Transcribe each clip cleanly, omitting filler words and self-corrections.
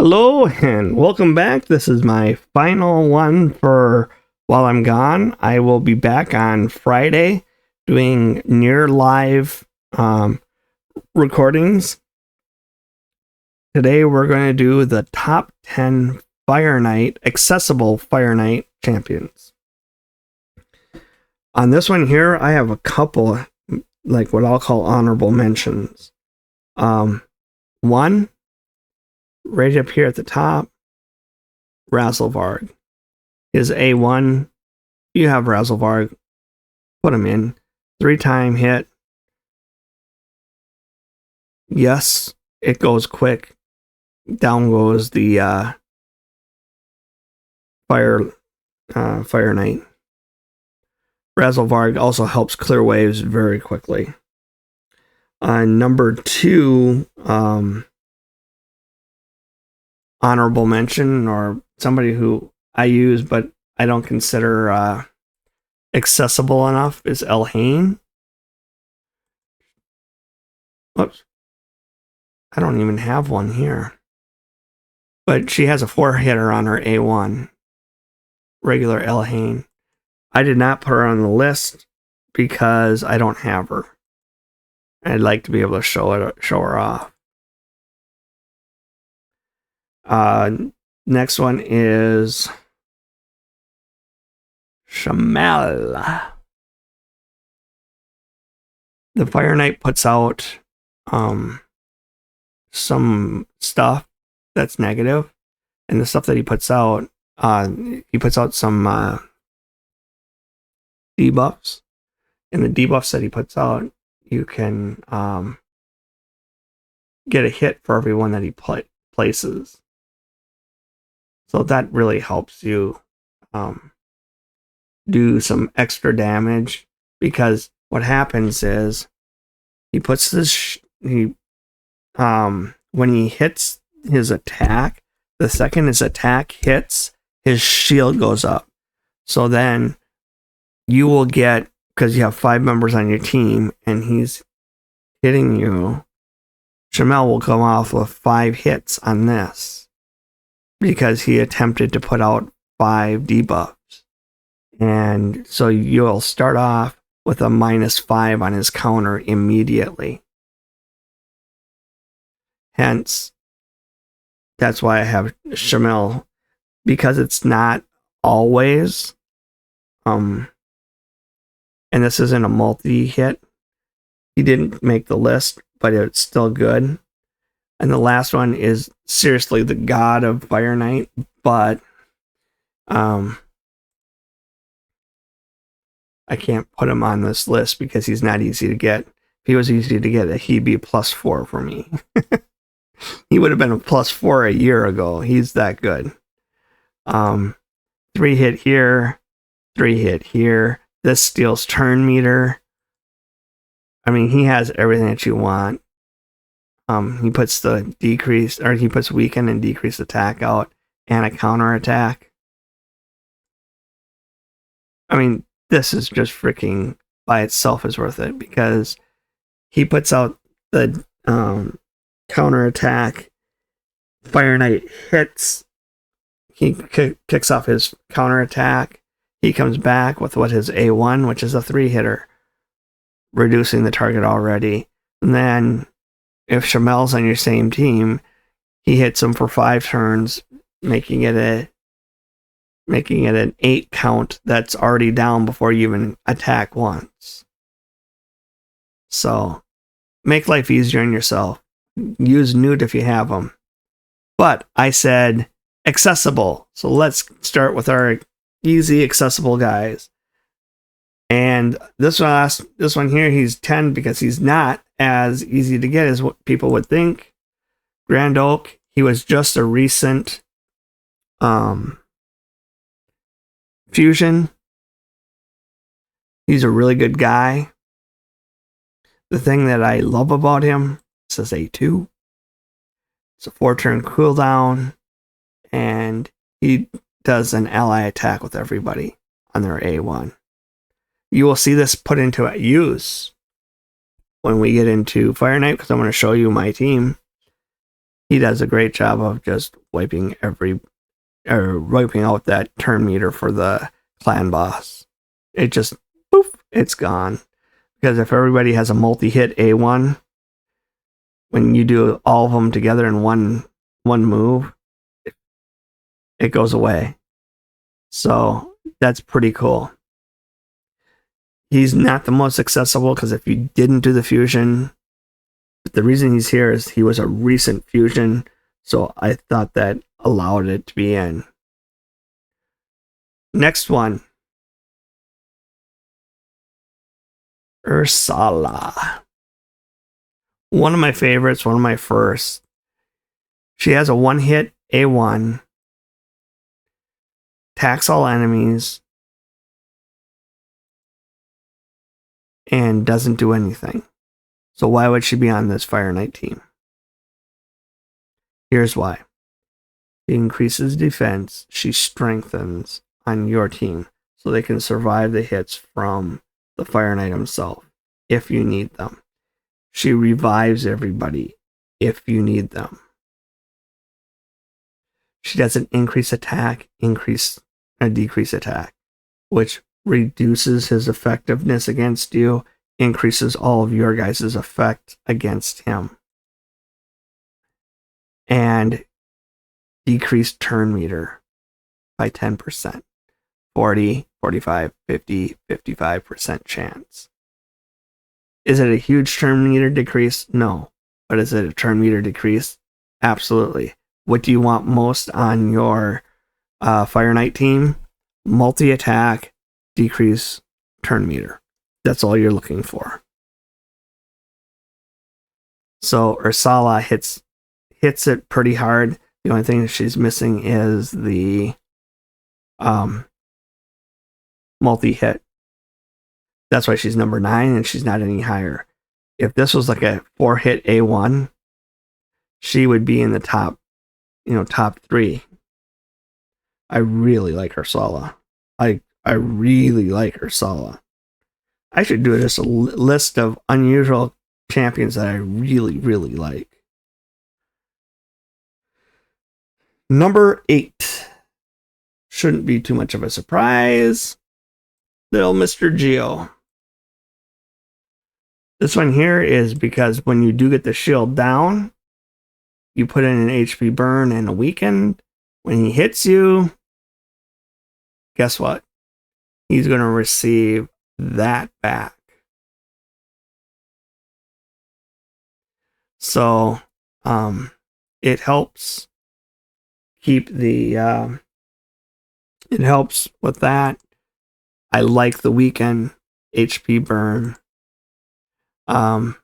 Hello and welcome back. This is my final one for while I'm gone. I will be back on Friday doing near live recordings. Today we're going to do the top 10 Fire Night, accessible Fire Night champions. On this one here, I have a couple, like what I'll call honorable mentions. One, right up here at the top, Razelvarg. His A1, you have Razelvarg, put him in. 3-time hit. Yes, it goes quick. Down goes the Fire Knight. Razelvarg also helps clear waves very quickly. Number 2, honorable mention, or somebody who I use but I don't consider accessible enough, is Elhain. Whoops. I don't even have one here. But she has a 4-hitter on her A1. Regular Elhain. I did not put her on the list because I don't have her. I'd like to be able to show her off. Next one is Shamel. The Fire Knight puts out some stuff that's negative, and the stuff that he puts out some debuffs, and the debuffs that he puts out, you can get a hit for every one that he places. So that really helps you do some extra damage, because what happens is he puts this when he hits his attack, the second his attack hits, his shield goes up. So then you will get, because you have 5 members on your team and he's hitting you, Shamel will come off with 5 hits on this, because he attempted to put out 5 debuffs. And so you'll start off with a -5 on his counter immediately. Hence, that's why I have Shamel, because it's not always, and this isn't a multi-hit. He didn't make the list, but it's still good. And the last one is seriously the god of Fire Knight, but I can't put him on this list because he's not easy to get. If he was easy to get, he'd be a +4 for me. He would have been a +4 a year ago. He's that good. 3-hit here, 3-hit here. This steals turn meter. I mean, he has everything that you want. He puts he puts weaken and decrease attack out, and a counter attack. I mean, this is just freaking by itself is worth it, because he puts out the counter attack. Fire Knight hits. He kicks off his counter attack. He comes back with his A1, which is a 3-hitter, reducing the target already. And then if Shamel's on your same team, he hits him for 5 turns, making it an 8 count that's already down before you even attack once. So make life easier on yourself. Use Newt if you have them. But I said accessible. So let's start with our easy accessible guys. And this one here, he's 10 because he's not as easy to get as what people would think. Grand Oak, he was just a recent fusion. He's a really good guy. The thing that I love about him, it says A2. It's a 4-turn cooldown, and he does an ally attack with everybody on their A1. You will see this put into use when we get into Fire Knight, because I'm going to show you my team. he does a great job of just wiping out that turn meter for the clan boss. It just, poof, it's gone. Because if everybody has a multi-hit A1, when you do all of them together in one move, it goes away. So that's pretty cool. He's not the most accessible because if you didn't do the fusion, the reason he's here is he was a recent fusion, so I thought that allowed it to be in. Next one. Ursala. One of my favorites, one of my first. She has a one-hit A1, attacks all enemies, and doesn't do anything. So why would she be on this Fire Knight team? Here's why. She increases defense, she strengthens on your team so they can survive the hits from the Fire Knight himself if you need them. She revives everybody if you need them. She doesn't increase attack, decrease attack, which reduces his effectiveness against you, increases all of your guys' effect against him. And decrease turn meter by 10%. 40, 45, 50, 55% chance. Is it a huge turn meter decrease? No. But is it a turn meter decrease? Absolutely. What do you want most on your Fire Knight team? Multi-attack, decrease turn meter. That's all you're looking for. So Ursala hits it pretty hard. The only thing she's missing is the multi-hit. That's why she's number 9 and she's not any higher. If this was like a 4-hit A1, she would be in the top 3. I really like Ursala. I really like Ursala. I should do just a list of unusual champions that I really, really like. Number 8. Shouldn't be too much of a surprise. Little Mr. Geo. This one here is because when you do get the shield down, you put in an HP burn and a weakened. When he hits you, guess what? He's going to receive that back. So, it helps keep the, it helps with that. I like the weaken HP burn. And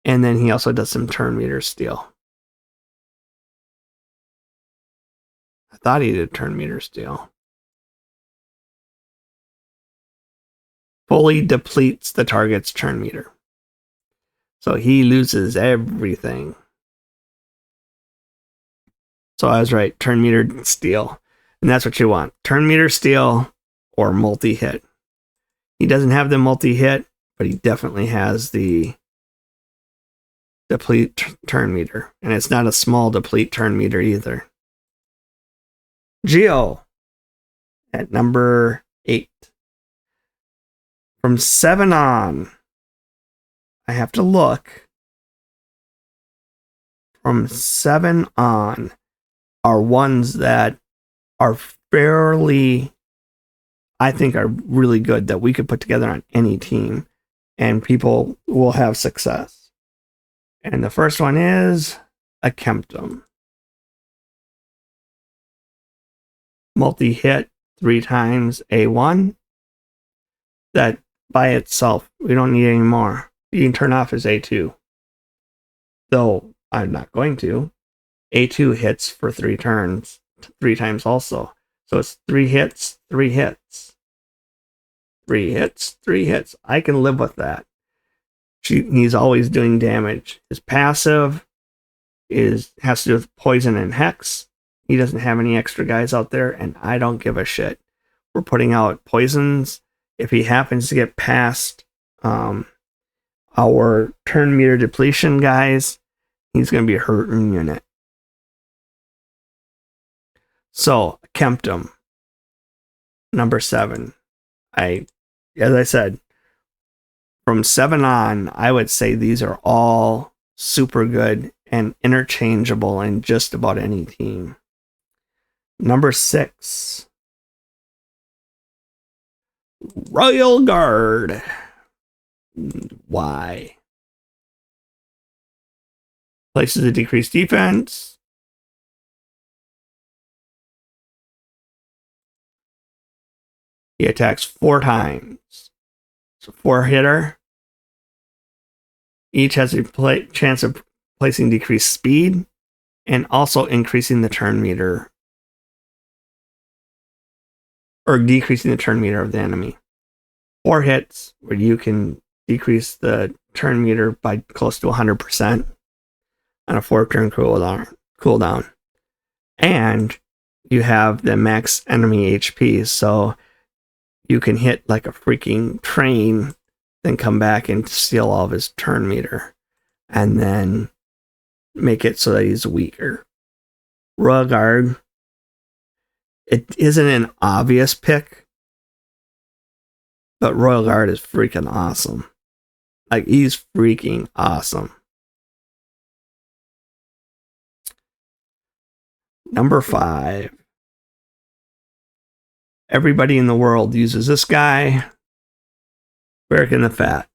then he also does some turn meter steal. I thought he did turn meter steal. Fully depletes the target's turn meter. So he loses everything. So I was right, turn meter steal. And that's what you want. Turn meter steal or multi-hit. He doesn't have the multi-hit, but he definitely has the deplete turn meter. And it's not a small deplete turn meter either. Geo at number 8. From 7 on, I have to look. From 7 on are ones that are fairly, I think, are really good that we could put together on any team and people will have success. And the first one is a Kemptum. Multi-hit 3 times A1. That by itself, we don't need any more. You can turn off his A2. Though I'm not going to. A2 hits for 3 turns, 3 times also. So it's 3 hits, 3 hits. 3 hits, 3 hits. I can live with that. He's always doing damage. His passive has to do with poison and hex. He doesn't have any extra guys out there, and I don't give a shit. We're putting out poisons. If he happens to get past our turn meter depletion guys, he's going to be a hurting unit. So, Kemptum, number 7. As I said, from 7 on, I would say these are all super good and interchangeable in just about any team. Number 6, Royal Guard. Why? Places a decreased defense. He attacks 4 times. So 4-hitter. Each has a chance of placing decreased speed and also increasing the turn meter. Or decreasing the turn meter of the enemy. 4 hits where you can decrease the turn meter by close to 100% on a 4-turn cooldown. And you have the max enemy HP, so you can hit like a freaking train, then come back and steal all of his turn meter, and then make it so that he's weaker. Royal Guard, it isn't an obvious pick, but Royal Guard is freaking awesome. Like, he's freaking awesome. Number 5. Everybody in the world uses this guy, Beric the Fat.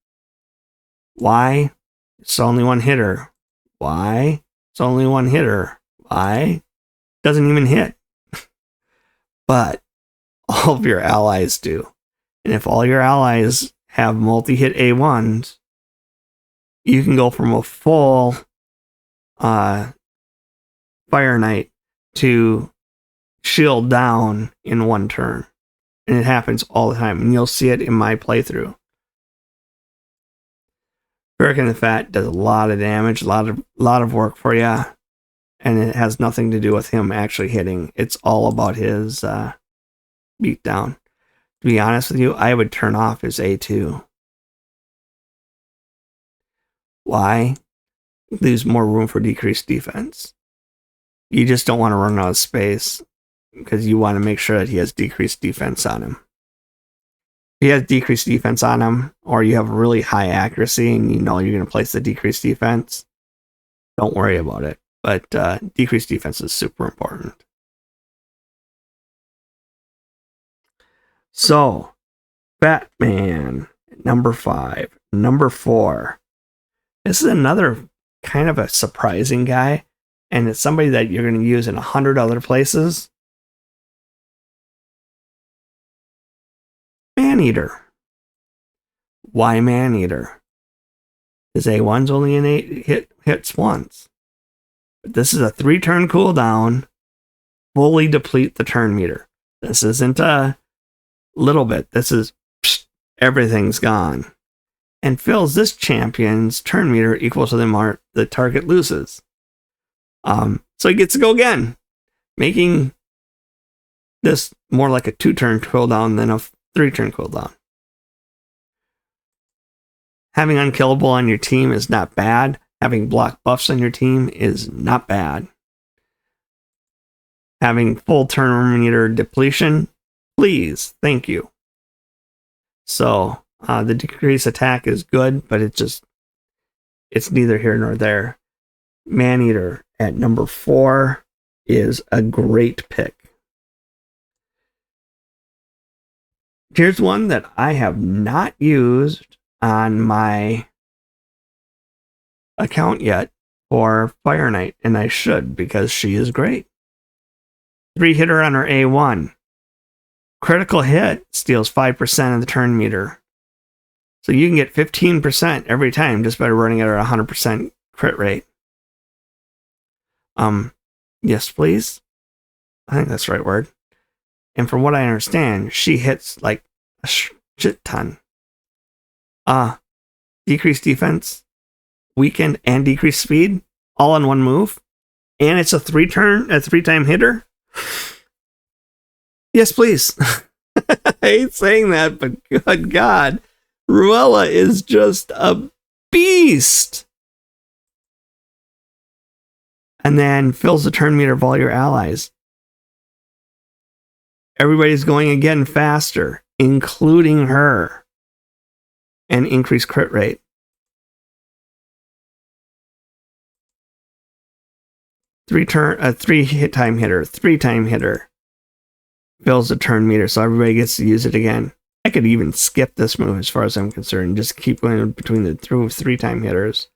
Why? It's only 1 hitter. Why? It's only 1 hitter. Why? Doesn't even hit. But all of your allies do. And if all your allies have multi-hit A1s, you can go from a full Fire Knight to shield down in 1 turn. And it happens all the time. And you'll see it in my playthrough. Beric the Fat does a lot of damage, a lot of work for you. And it has nothing to do with him actually hitting. It's all about his beatdown. To be honest with you, I would turn off his A2. Why? Leaves more room for decreased defense. You just don't want to run out of space because you want to make sure that he has decreased defense on him. If he has decreased defense on him, or you have really high accuracy and you know you're going to place the decreased defense, don't worry about it. But decreased defense is super important. So, Batman, number 5. Number 4. This is another kind of a surprising guy, and it's somebody that you're going to use in 100 other places. Maneater. Why Maneater? His A1's only an 8 hits once. But this is a 3-turn cooldown. Fully deplete the turn meter. This isn't a little bit. This is everything's gone. And fills this champion's turn meter equal to the mark the target loses. So he gets to go again, making this more like a 2-turn cooldown than a 3-turn cooldown. Having unkillable on your team is not bad. Having block buffs on your team is not bad. Having full turn meter depletion, please, thank you. So the decreased attack is good, but it's neither here nor there. Maneater at number 4 is a great pick. Here's one that I have not used on my account yet for Fire Knight, and I should because she is great. 3-hitter on her A1. Critical hit steals 5% of the turn meter. So you can get 15% every time just by running it at 100% crit rate. Yes, please. I think that's the right word. And from what I understand, she hits like a shit ton. Decreased defense, weakened, and decreased speed, all in one move. And it's a 3-time hitter. Yes, please. I hate saying that, but good God. Ruella is just a beast. and then fills the turn meter of all your allies. Everybody's going again faster, including her, and increased crit rate. Three hit time hitter, 3-time hitter. Fills the turn meter, so everybody gets to use it again. I could even skip this move as far as I'm concerned. Just keep going between the 3-time hitters.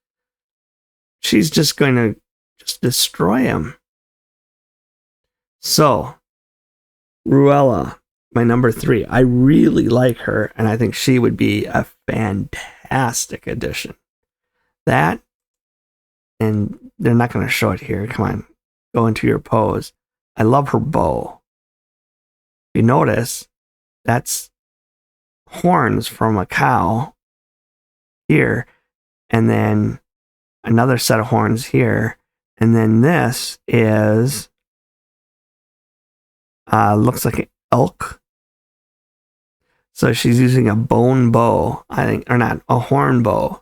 She's just going to just destroy him. So, Ruella, my number 3. I really like her, and I think she would be a fantastic addition. That, and they're not going to show it here. Come on, go into your pose. I love her bow. You notice that's horns from a cow here, and then another set of horns here, and then this is looks like an elk. So she's using a bone bow, I think, or not, a horn bow.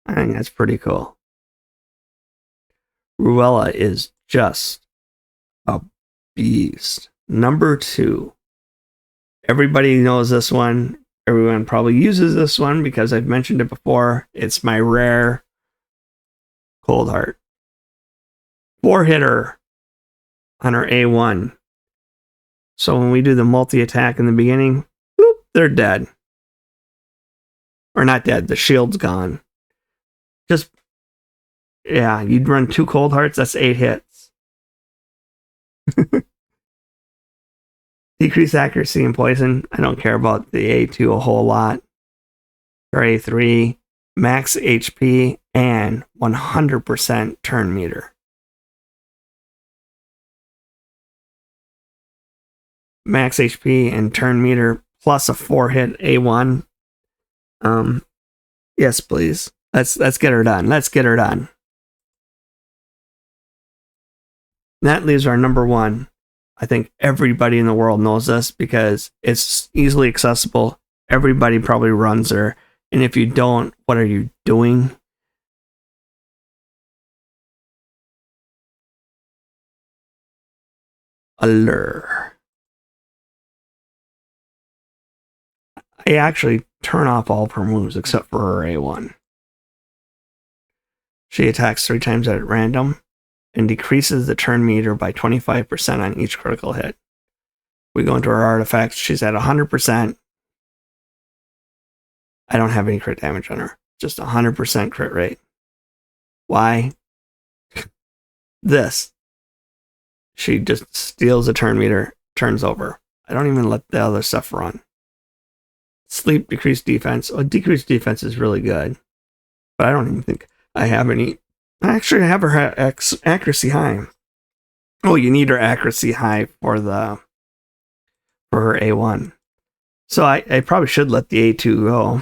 I think that's pretty cool. Ruella is just a beast. Number 2. Everybody knows this one. Everyone probably uses this one because I've mentioned it before. It's my rare Cold Heart. 4-hitter on her A1. So when we do the multi-attack in the beginning, boop, they're dead. Or not dead, the shield's gone. Just, yeah, you'd run 2 Cold Hearts, that's 8 hits. Decrease accuracy and poison. I don't care about the A2 a whole lot. Or A3, max HP, and 100% turn meter. Max HP and turn meter plus a 4-hit A1. Yes, please. Let's get her done. Let's get her done. That leaves our number 1. I think everybody in the world knows this because it's easily accessible. Everybody probably runs her. And if you don't, what are you doing? Allure. I actually turn off all of her moves except for her A1. She attacks 3 times at random and decreases the turn meter by 25% on each critical hit. We go into her artifacts. She's at 100%. I don't have any crit damage on her. Just 100% crit rate. Why? This. She just steals a turn meter, turns over. I don't even let the other stuff run. Sleep, decreased defense. Oh, decreased defense is really good. But I don't even think I have any. I actually have her accuracy high. Oh, you need her accuracy high for her A1. So I probably should let the A2 go.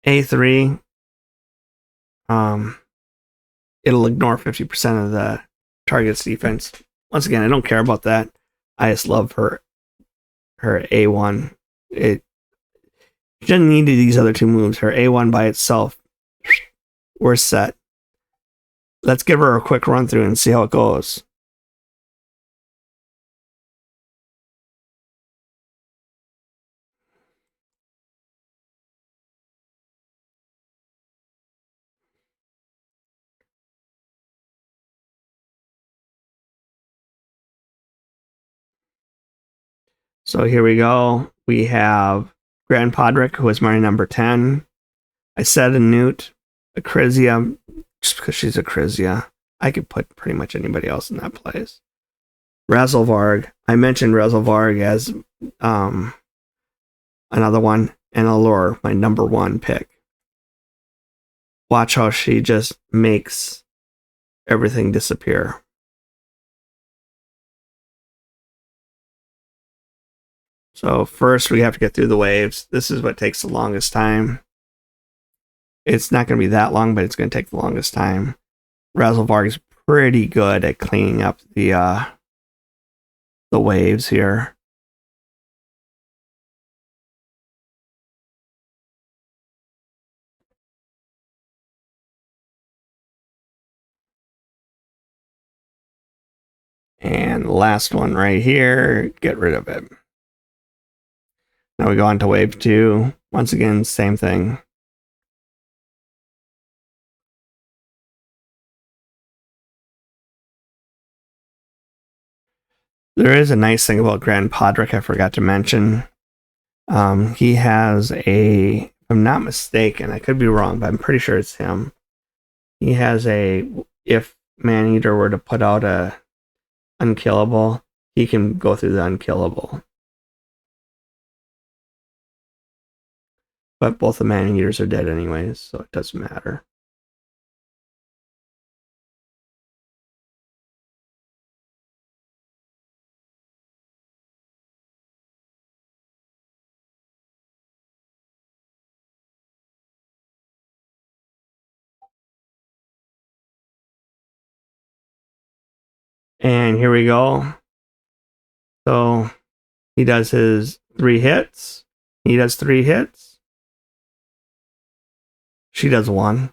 A3, it'll ignore 50% of the target's defense. Once again, I don't care about that. I just love her A1. She doesn't need these other 2 moves. Her A1 by itself, we're set. Let's give her a quick run through and see how it goes. So here we go. We have Grand Podrick, who is my number 10. I said a Newt, a Krizia, just because she's a Krizia. I could put pretty much anybody else in that place. Razelvarg. I mentioned Razelvarg as another one. And Allure, my number 1 pick. Watch how she just makes everything disappear. So first we have to get through the waves. This is what takes the longest time. It's not going to be that long, but it's going to take the longest time. Razelvarg is pretty good at cleaning up the waves here. And the last one right here, get rid of it. Now we go on to wave 2. Once again, same thing. There is a nice thing about Grand Podrick I forgot to mention. He has if I'm not mistaken, I could be wrong, but I'm pretty sure it's him. He has if Maneater were to put out a unkillable, he can go through the unkillable. But both the Maneaters are dead anyways, so it doesn't matter. And here we go. So he does his 3 hits. He does 3 hits. She does 1.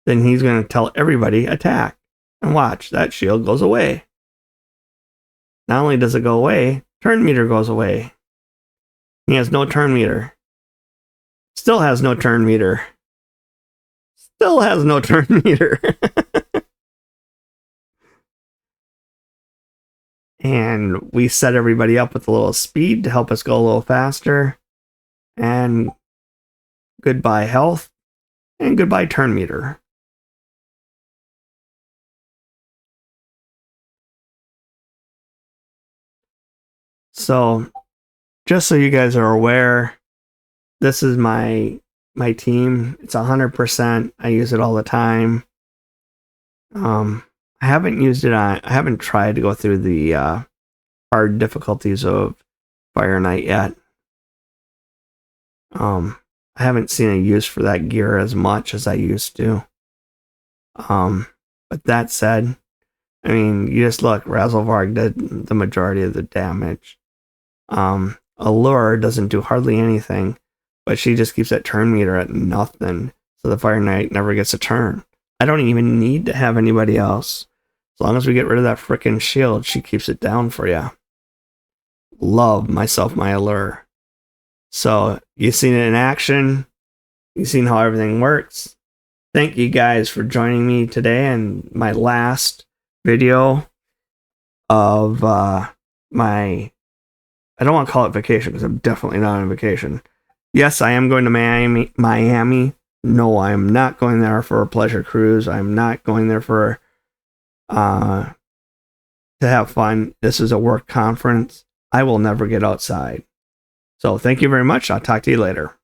Then he's going to tell everybody attack. And watch, that shield goes away. Not only does it go away, turn meter goes away. He has no turn meter. Still has no turn meter. Still has no turn meter. And we set everybody up with a little speed to help us go a little faster. And goodbye health. And goodbye turn meter. So, just so you guys are aware, this is my team. It's 100%. I use it all the time. I haven't used it on. I haven't tried to go through the hard difficulties of Fire Knight yet. I haven't seen a use for that gear as much as I used to. But that said, I mean, you just look. Razelvarg did the majority of the damage. Allure doesn't do hardly anything, but she just keeps that turn meter at nothing, so the Fire Knight never gets a turn. I don't even need to have anybody else. As long as we get rid of that frickin' shield, she keeps it down for you. Love myself my Allure. So, you've seen it in action. You've seen how everything works. Thank you guys for joining me today and my last video of my... I don't want to call it vacation because I'm definitely not on vacation. Yes, I am going to Miami. No, I am not going there for a pleasure cruise. I'm not going there for to have fun. This is a work conference. I will never get outside. So thank you very much. I'll talk to you later.